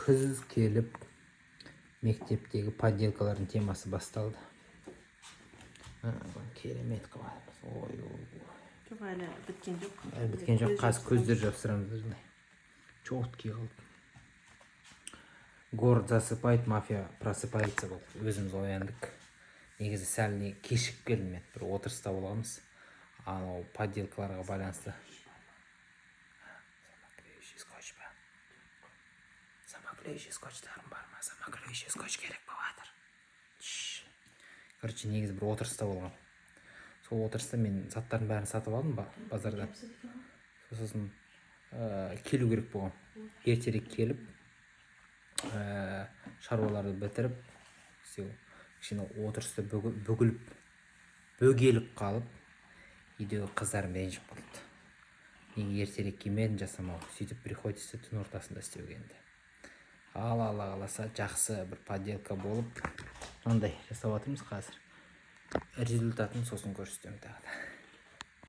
күз келіп мектептегі поделкалардың темасы басталды. Керемет қылады. Ой. Жоқ, әлі біткен жоқ. Біткен жоқ, қазір көздер жапсырамыз. Четкий қалды. Город засыпает, мафия просыпается болды. Өзіміз ояндық. Негізі сәл кешіп келдім мен. Бір отырыста боламыз. Анау поделкаларға байланысты. Самоклеющий скотчтарым бар ма? Самоклеющий скотч керек болатыр. Короче, негізі бір отырыста болған. Сол отырыста мен заттардың бәрін сатып алдым базардан. Сосын келу керек болған. Ертерек келіп, шаруаларды бітіріп, кішкене отырыста бөгеліп қалып, үйдегі қыздарым ренжіп қалды. Неге ертерек келмедің жасамау? Сөйтіп приходится түн ортасында істеуге енді. Алла қаласа жақсы бір поделка болып, мынандай жасап жатырмыз қазір. Результатын сосын көрсетемін тағы да.